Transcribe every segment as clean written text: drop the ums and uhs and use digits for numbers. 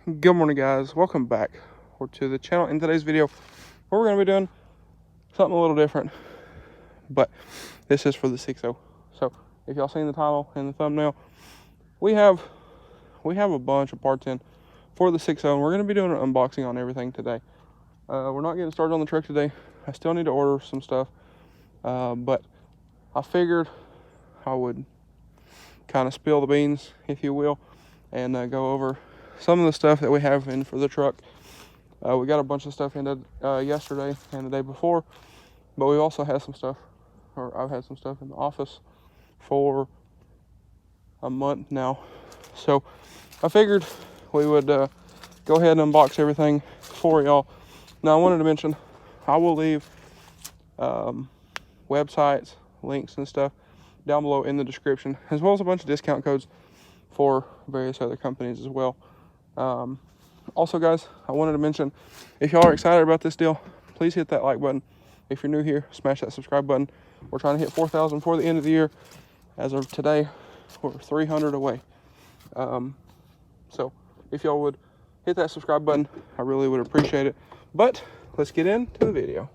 Good morning, guys. Welcome back to the channel. In today's video, we're going to be doing something a little different, but this is for the 6.0. So if y'all seen the title and the thumbnail, we have a bunch of parts in for the 6.0, and we're going to be doing an unboxing on everything today. We're not getting started on the truck today. I still need to order some stuff, but I figured I would kind of spill the beans, if you will, and go over some of the stuff that we have in for the truck. We got a bunch of stuff in yesterday and the day before, but we also had some stuff, or I've had some stuff in the office for a month now. So I figured we would go ahead and unbox everything for y'all. Now I wanted to mention, I will leave websites, links and stuff down below in the description, as well as a bunch of discount codes for various other companies as well. Also, guys, I wanted to mention, if y'all are excited about this deal, please hit that like button. If you're new here, smash that subscribe button. We're trying to hit 4,000 for the end of the year. As of today, we're 300 away. So if y'all would hit that subscribe button, I really would appreciate it. But let's get into the video.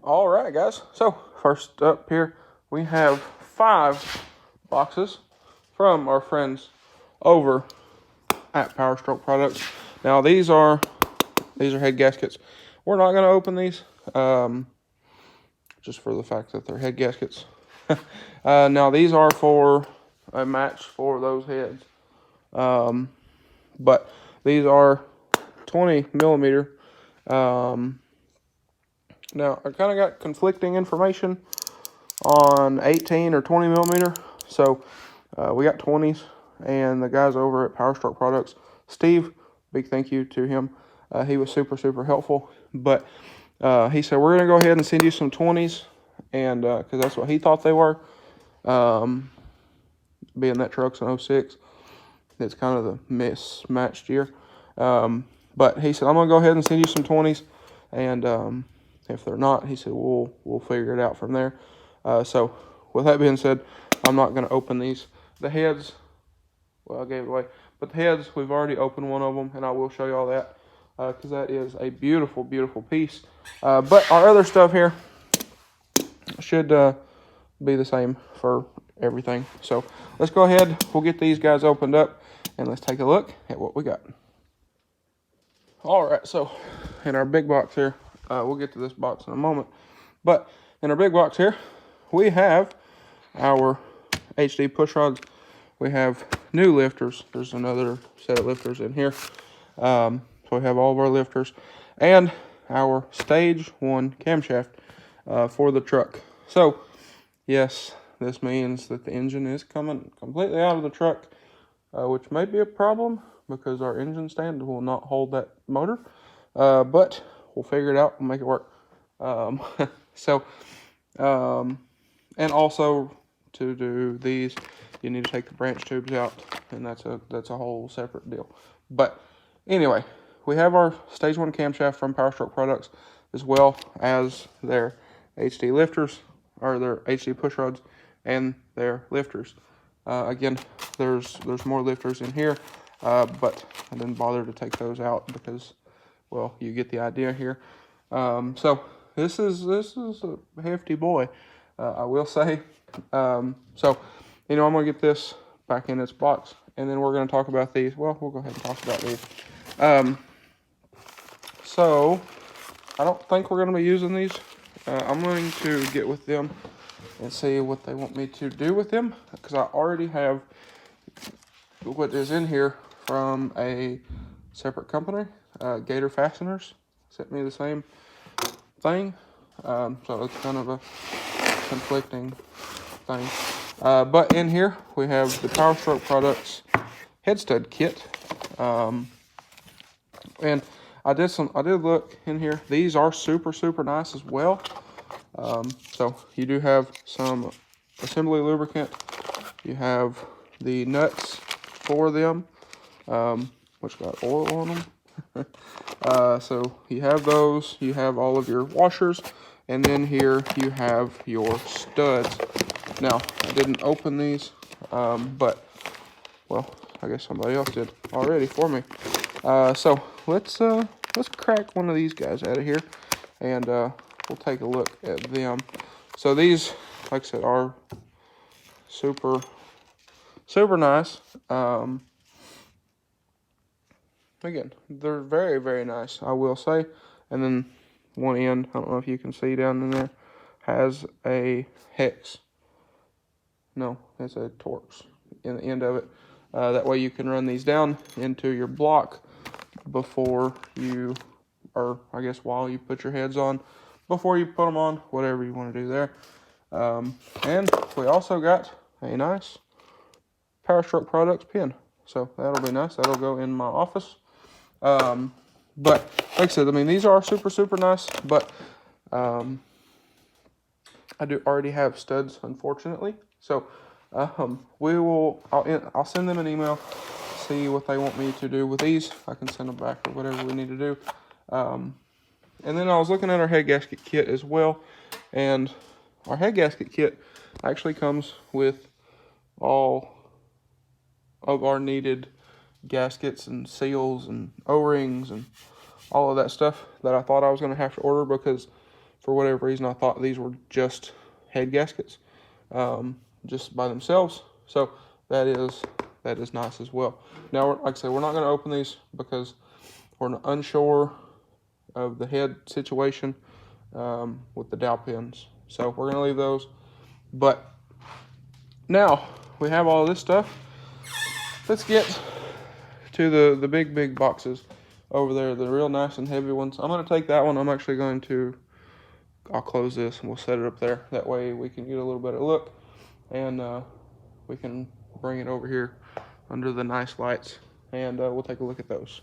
All right, guys. So first up here, we have 5 boxes from our friends over at Powerstroke Products. Now these are head gaskets. We're not going to open these, just for the fact that they're head gaskets. Now these are for a match for those heads, but these are 20 millimeter. Now I kind of got conflicting information on 18 or 20 millimeter, so we got 20s. And the guys over at Powerstroke Products, Steve, big thank you to him. He was super helpful. But he said, we're going to go ahead and send you some 20s. And because that's what he thought they were. Being that truck's an 06. It's kind of the mismatched year. But he said, I'm going to go ahead and send you some 20s. And if they're not, he said, we'll figure it out from there. So with that being said, I'm not going to open these. The heads... Well, I gave it away. But the heads, we've already opened one of them, and I will show you all that, because that is a beautiful piece. But our other stuff here should be the same for everything. So let's go ahead. We'll get these guys opened up, and let's take a look at what we got. All right, so in our big box here, we'll get to this box in a moment. But in our big box here, we have our HD push rods. We have new lifters. There's another set of lifters in here. So we have all of our lifters and our stage 1 camshaft for the truck. So yes, this means that the engine is coming completely out of the truck, which may be a problem because our engine stand will not hold that motor. But we'll figure it out and make it work. And also to do these, you need to take the branch tubes out, and that's a whole separate deal. But anyway, we have our stage 1 camshaft from Powerstroke Products, as well as their HD lifters, or their HD push rods, and their lifters. Again, there's more lifters in here, but I didn't bother to take those out because, well, you get the idea here. So this is a hefty boy, I will say. So, you know, I'm going to get this back in its box, and then we're going to talk about these. Well, we'll go ahead and talk about these. So, I don't think we're going to be using these. I'm going to get with them and see what they want me to do with them, because I already have what is in here from a separate company. Gator Fasteners sent me the same thing. So it's kind of a conflicting thing. But in here we have the Powerstroke Products head stud kit. And I did look in here. These are super nice as well. So you do have some assembly lubricant. You have the nuts for them, which got oil on them. So you have those. You have all of your washers, and then here you have your studs. Now I didn't open these, but well, I guess somebody else did already for me. So let's crack one of these guys out of here, and we'll take a look at them. So these, like I said, are super nice. Again, they're very, very nice, I will say. And then one end, I don't know if you can see down in there, has a hex. No, it's a Torx in the end of it. That way you can run these down into your block before you, or I guess while you put your heads on, before you put them on, whatever you want to do there. And we also got a nice Powerstroke Products pin. So that'll be nice. That'll go in my office. But like I said, I mean, these are super nice, but I do already have studs, unfortunately. So I'll send them an email, see what they want me to do with these. I can send them back or whatever we need to do. And then I was looking at our head gasket kit as well, and our head gasket kit actually comes with all of our needed gaskets and seals and O-rings and all of that stuff that I thought I was going to have to order, because for whatever reason I thought these were just head gaskets, just by themselves. So that is nice as well. Now, like I said, we're not going to open these because we're unsure of the head situation with the dowel pins. So we're going to leave those. But now we have all this stuff. Let's get to the big boxes over there, the real nice and heavy ones. I'm going to take that one. I'm actually going to, I'll close this and we'll set it up there. That way we can get a little better look, and we can bring it over here under the nice lights, and we'll take a look at those.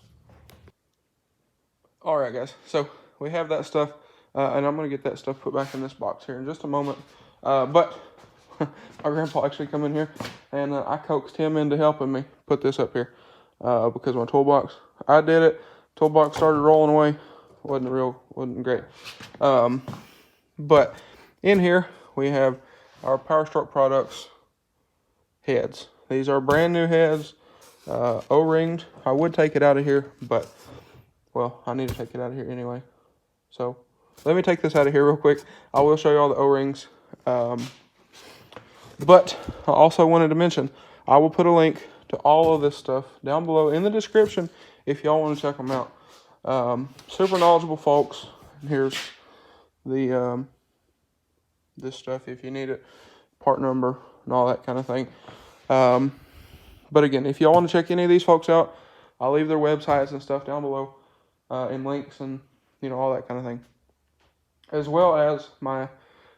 All right, guys, so we have that stuff, and I'm going to get that stuff put back in this box here in just a moment. But our grandpa actually come in here, and I coaxed him into helping me put this up here, because my toolbox, I did it, toolbox started rolling away, wasn't great. But in here we have our Powerstroke Products heads. These are brand new heads, O-ringed. I would take it out of here, but well, I need to take it out of here anyway. So let me take this out of here real quick. I will show you all the O-rings. But I also wanted to mention, I will put a link to all of this stuff down below in the description if y'all want to check them out. Super knowledgeable folks. Here's the this stuff if you need it, part number and all that kind of thing. But again, if y'all want to check any of these folks out, I'll leave their websites and stuff down below, and links and all that kind of thing, as well as my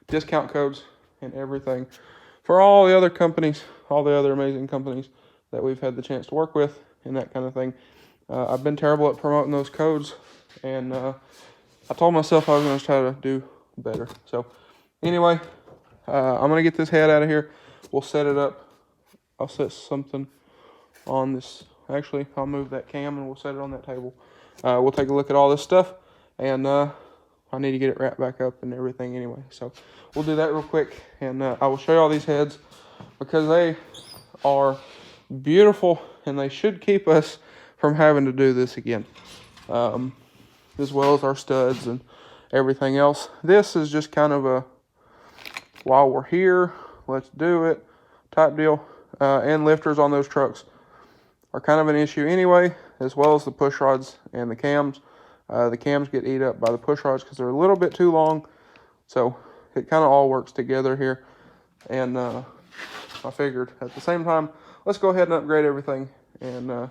discount codes and everything for all the other companies, all the other amazing companies that we've had the chance to work with and that kind of thing. I've been terrible at promoting those codes, and I told myself I was going to try to do better. So anyway, I'm going to get this head out of here. We'll set it up. I'll set something on this. Actually, I'll move that cam and we'll set it on that table. We'll take a look at all this stuff, and I need to get it wrapped back up and everything anyway. So we'll do that real quick, and I will show you all these heads because they are beautiful and they should keep us from having to do this again, as well as our studs and everything else. This is just kind of a while we're here, let's do it type deal. And lifters on those trucks are kind of an issue anyway, as well as the push rods and the cams. The cams get eat up by the push rods because they're a little bit too long. So it kind of all works together here. And I figured at the same time, let's go ahead and upgrade everything and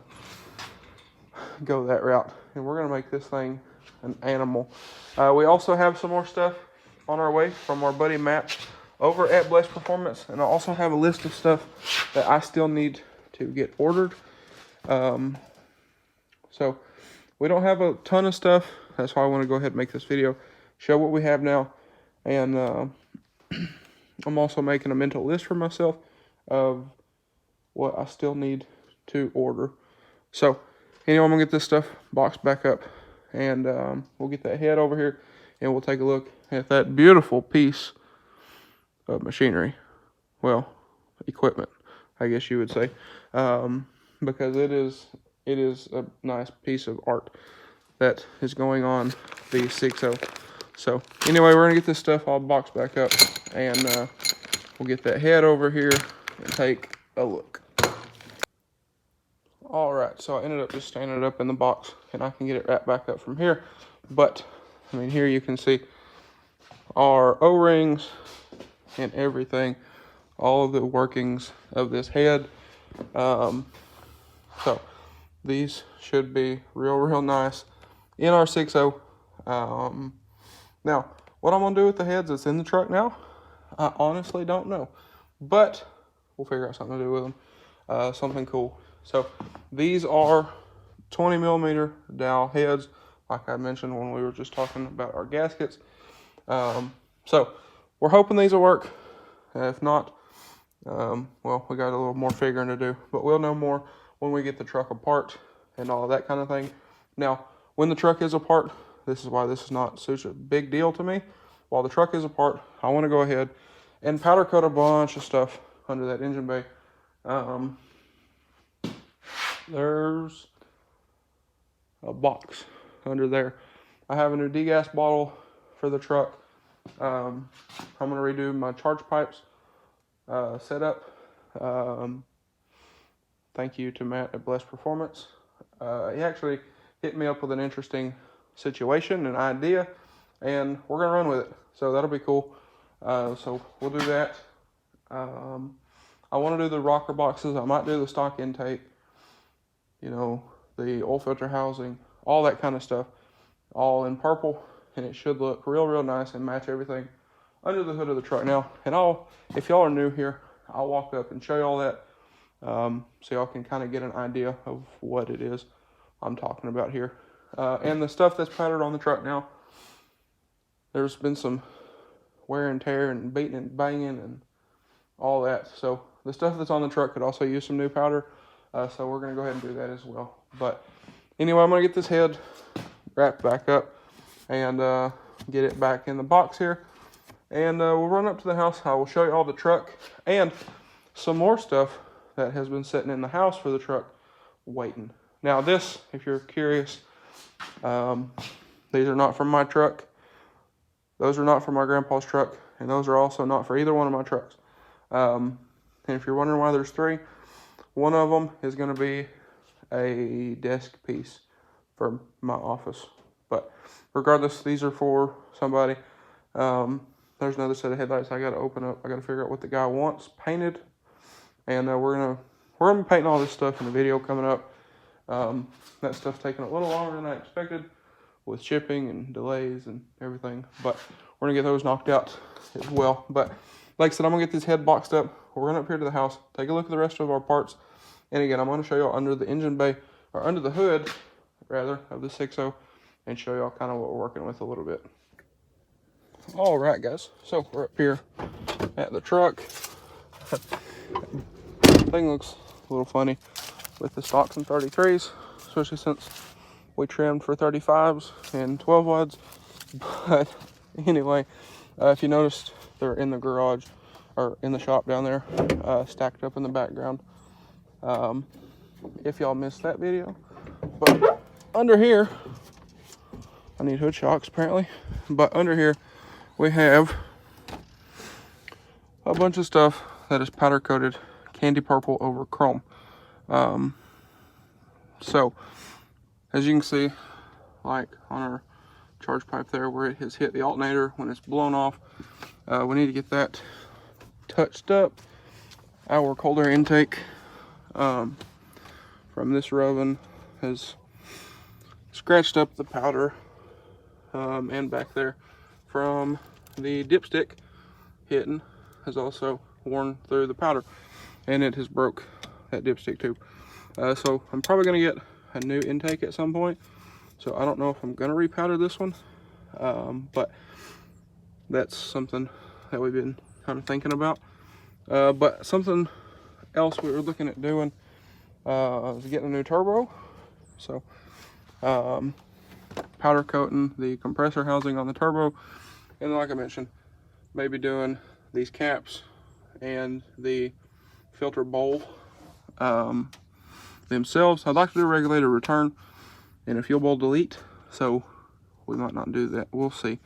go that route. And we're going to make this thing an animal. We also have some more stuff on our way from our buddy Matt over at Blessed Performance. And I also have a list of stuff that I still need to get ordered. So we don't have a ton of stuff. That's why I want to go ahead and make this video, show what we have now. And I'm also making a mental list for myself of what I still need to order. So anyway, I'm gonna get this stuff boxed back up, and we'll get that head over here and we'll take a look at that beautiful piece of machinery. Well, equipment, I guess you would say. because it is a nice piece of art that is going on the 6.0. So anyway, we're gonna get this stuff all boxed back up, and we'll get that head over here and take a look. All right, so I ended up just standing it up in the box, and I can get it wrapped back up from here. But I mean, here you can see our O-rings and everything, all of the workings of this head. So these should be real nice in our 6.0. Now, what I'm gonna do with the heads that's in the truck now, I honestly don't know, but we'll figure out something to do with them, something cool. So these are 20mm dowel heads, like I mentioned when we were just talking about our gaskets. So we're hoping these will work. If not, well, we got a little more figuring to do, but we'll know more when we get the truck apart and all of that kind of thing. Now, when the truck is apart, this is why this is not such a big deal to me. While the truck is apart, I want to go ahead and powder coat a bunch of stuff under that engine bay. There's a box under there. I have a new degas bottle for the truck. I'm going to redo my charge pipes setup. Thank you to Matt at Blessed Performance. He actually hit me up with an interesting situation, an idea, and we're going to run with it. So that'll be cool. So we'll do that. I want to do the rocker boxes. I might do the stock intake, you know, the oil filter housing, all that kind of stuff, all in purple, and it should look real nice and match everything under the hood of the truck now. And if y'all are new here, I'll walk up and show y'all that, so y'all can kind of get an idea of what it is I'm talking about here. And the stuff that's powdered on the truck now, there's been some wear and tear and beating and banging and all that. So the stuff that's on the truck could also use some new powder. So we're going to go ahead and do that as well. But anyway, I'm going to get this head wrapped back up and get it back in the box here. And we'll run up to the house. I will show you all the truck and some more stuff that has been sitting in the house for the truck waiting. Now this, if you're curious, these are not from my truck. Those are not from my grandpa's truck. And those are also not for either one of my trucks. And if you're wondering why there's three, one of them is going to be a desk piece for my office. But regardless, these are for somebody. There's another set of headlights I got to open up. I got to figure out what the guy wants painted. And we're gonna be painting all this stuff in the video coming up. That stuff's taking a little longer than I expected with shipping and delays and everything. But we're going to get those knocked out as well. But like I said, I'm going to get this head boxed up. We're going up here to the house, take a look at the rest of our parts. And again, I'm going to show y'all under the engine bay, or under the hood, rather, of the 6.0, and show y'all kind of what we're working with a little bit. All right, guys. So we're up here at the truck. Thing looks a little funny with the stocks and 33s, especially since we trimmed for 35s and 12 wides. But anyway, if you noticed, they're in the garage, or in the shop down there, stacked up in the background. If y'all missed that video, but under here, I need hood shocks apparently, but under here we have a bunch of stuff that is powder coated candy purple over chrome. So as you can see, like on our charge pipe there where it has hit the alternator when it's blown off, we need to get that touched up. Our cold air intake from this oven has scratched up the powder, and back there from the dipstick hitting has also worn through the powder, and it has broke that dipstick tube. So I'm probably going to get a new intake at some point. So I don't know if I'm going to repowder this one, but that's something that we've been kind of thinking about. But something else we were looking at doing is getting a new turbo. So powder coating the compressor housing on the turbo, and like I mentioned, maybe doing these caps and the filter bowl themselves. I'd like to do a regulator return and a fuel bowl delete, so we might not do that. We'll see.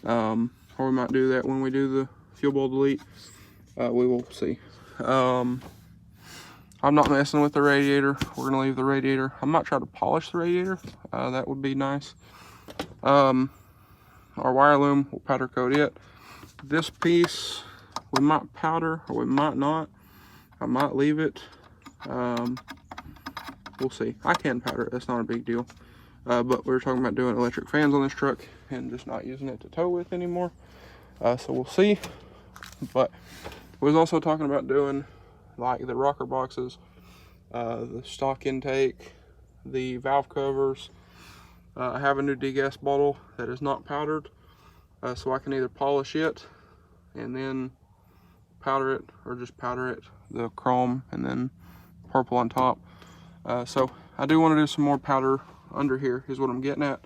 Or we might do that when we do the fuel bowl delete. We will see. I'm not messing with the radiator. We're gonna leave the radiator. I might try to polish the radiator. That would be nice. Our wire loom, we'll powder coat it. This piece, we might powder or we might not. I might leave it. We'll see. I can powder it, that's not a big deal. But we were talking about doing electric fans on this truck and just not using it to tow with anymore. So we'll see. But we was also talking about doing like the rocker boxes, the stock intake, the valve covers. I have a new degas bottle that is not powdered, so I can either polish it and then powder it, or just powder it, the chrome and then purple on top. So I do want to do some more powder under here is what I'm getting at.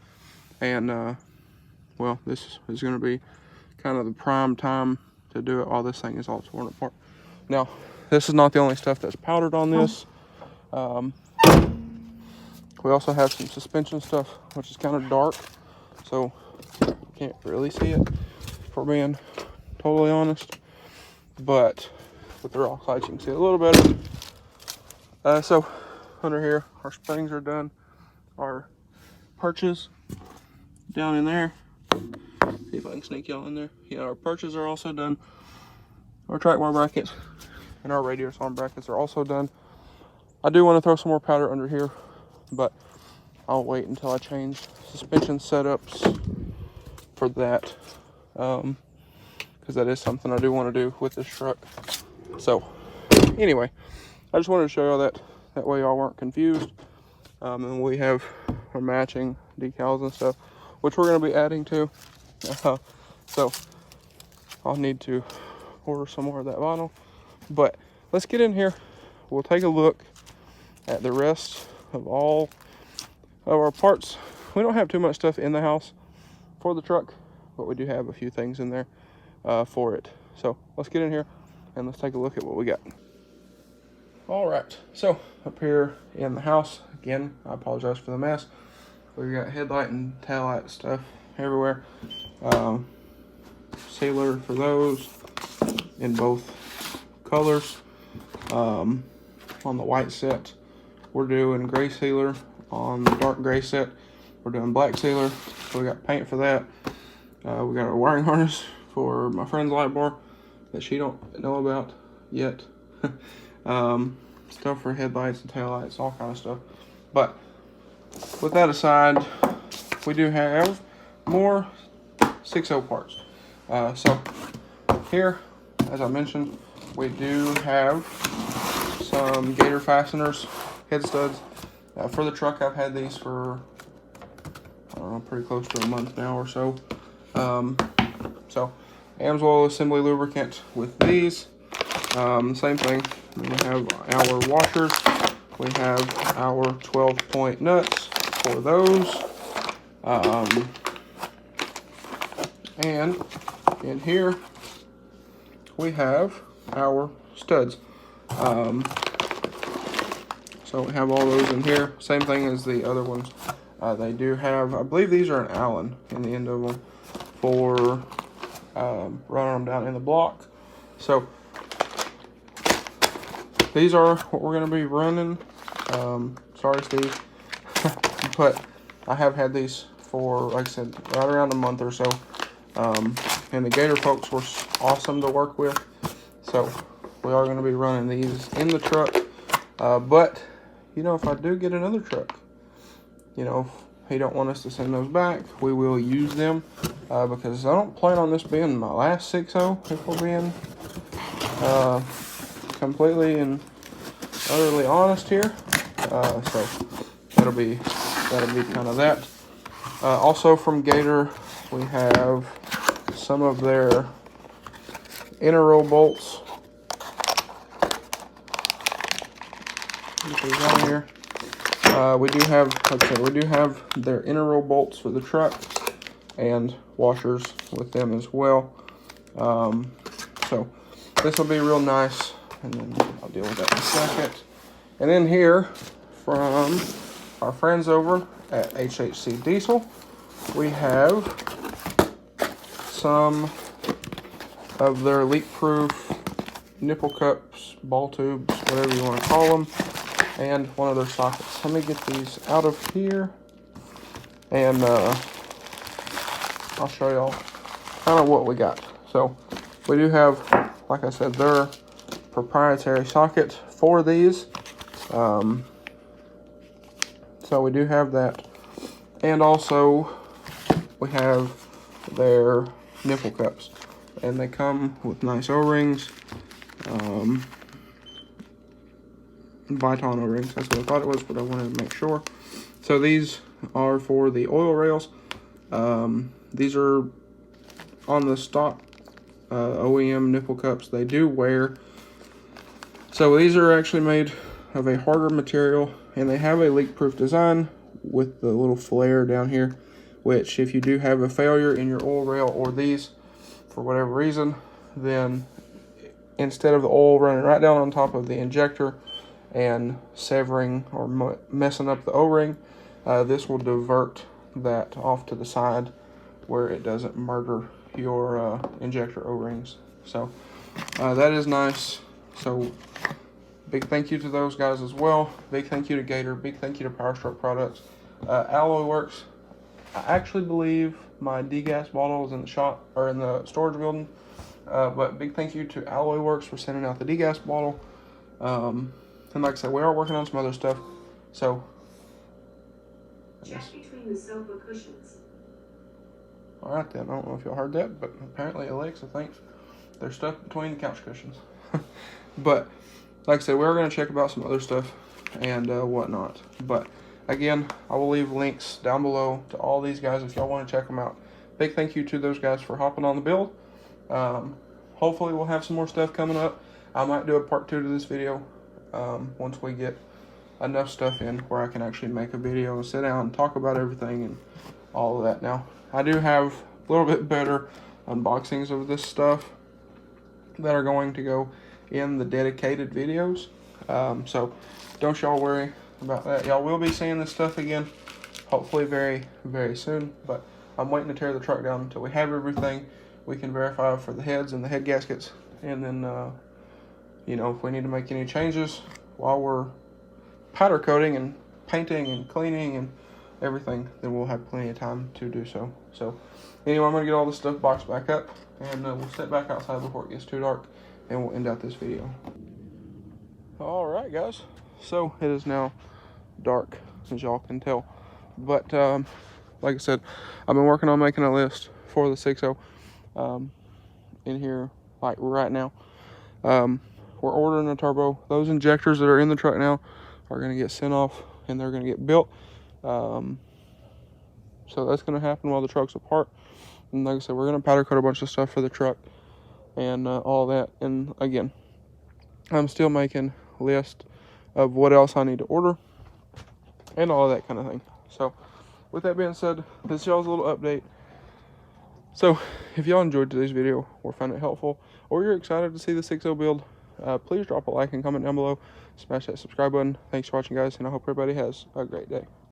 And well, this is going to be kind of the prime time to do it while this thing is all torn apart. Now, this is not the only stuff that's powdered on this. We also have some suspension stuff, which is kind of dark, so you can't really see it, if we're being totally honest. But with the rock lights, you can see it a little better. So under here, our springs are done. Our perches down in there. See if I can sneak y'all in there. Yeah, our perches are also done. Our track bar brackets and our radiator arm brackets are also done. I do want to throw some more powder under here, but I'll wait until I change suspension setups for that, because that is something I do want to do with this truck. So anyway, I just wanted to show y'all that way y'all weren't confused. And we have our matching decals and stuff, which we're going to be adding to. So I'll need to order some more of that vinyl. But let's get in here. We'll take a look at the rest of all of our parts. We don't have too much stuff in the house for the truck, but we do have a few things in there for it. So let's get in here and let's take a look at what we got. All right, so up here in the house, again, I apologize for the mess. We've got headlight and taillight stuff everywhere. Sealer for those in both colors. On the white set, we're doing gray sealer. On the dark gray set, we're doing black sealer. So we got paint for that. We got our wiring harness for my friend's light bar that she don't know about yet. Stuff for headlights and taillights, all kind of stuff. But with that aside, we do have more 6.0 parts. So here, as I mentioned, we do have some Gator fasteners, head studs. For the truck, I've had these for, I don't know, pretty close to a month now or so. So Amsoil assembly lubricant with these. Same thing. We have our washers. We have our 12-point nuts for those. And in here we have our studs. So we have all those in here. Same thing as the other ones. They do have, I believe these are an Allen in the end of them for running them down in the block. So these are what we're going to be running. Sorry, Steve. But I have had these for, like I said, right around a month or so. And the Gator folks were awesome to work with. So we are going to be running these in the truck. But, you know, if I do get another truck, you know, if he don't want us to send those back, we will use them. Because I don't plan on this being my last 6.0, if we're being completely and utterly honest here. So that'll be kind of that. Also from Gator, we have some of their inner row bolts. Right here. We do have, like I said, we do have their inner row bolts for the truck and washers with them as well. So this will be real nice, and then I'll deal with that in a second. And then here from our friends over at HHC Diesel. We have some of their leak-proof nipple cups, ball tubes, whatever you want to call them, and one of their sockets. Let me get these out of here, and I'll show y'all kind of what we got. So we do have, like I said, their proprietary socket for these. So we do have that, and also we have their nipple cups, and they come with nice O-rings, Viton O-rings. That's what I thought it was, but I wanted to make sure. So these are for the oil rails. These are on the stock OEM nipple cups. They do wear. So these are actually made of a harder material, and they have a leak-proof design with the little flare down here, which if you do have a failure in your oil rail or these for whatever reason, then instead of the oil running right down on top of the injector and severing or messing up the O-ring, this will divert that off to the side where it doesn't murder your injector O-rings. So that is nice. So big thank you to those guys as well. Big thank you to Gator. Big thank you to Powerstroke Products. AlloyWorks. I actually believe my degas bottle is in the shop or in the storage building. But big thank you to AlloyWorks for sending out the degas bottle. And like I said, we are working on some other stuff. So check between the sofa cushions. All right then. I don't know if y'all heard that, but apparently Alexa thinks they're stuck between the couch cushions. But like I said, we're going to check about some other stuff and whatnot. But again, I will leave links down below to all these guys if y'all want to check them out. Big thank you to those guys for hopping on the build. Hopefully we'll have some more stuff coming up. I might do a part 2 to this video once we get enough stuff in where I can actually make a video and sit down and talk about everything and all of that. Now, I do have a little bit better unboxings of this stuff that are going to go in the dedicated videos. So don't y'all worry about that. Y'all will be seeing this stuff again, hopefully very, very soon. But I'm waiting to tear the truck down until we have everything we can verify for the heads and the head gaskets. And then, you know, if we need to make any changes while we're powder coating and painting and cleaning and everything, then we'll have plenty of time to do so. So anyway, I'm going to get all this stuff boxed back up, and we'll sit back outside before it gets too dark, and we'll end out this video. All right, guys. So it is now dark, as y'all can tell. But like I said, I've been working on making a list for the 6.0 in here, like right now. We're ordering a turbo. Those injectors that are in the truck now are going to get sent off, and they're going to get built. So that's going to happen while the truck's apart. And like I said, we're going to powder coat a bunch of stuff for the truck and all that. And again, I'm still making a list of what else I need to order and all of that kind of thing. So with that being said, this is y'all's little update. So if y'all enjoyed today's video or found it helpful, or you're excited to see the 6.0 build, please drop a like and comment down below. Smash that subscribe button. Thanks for watching, guys, and I hope everybody has a great day.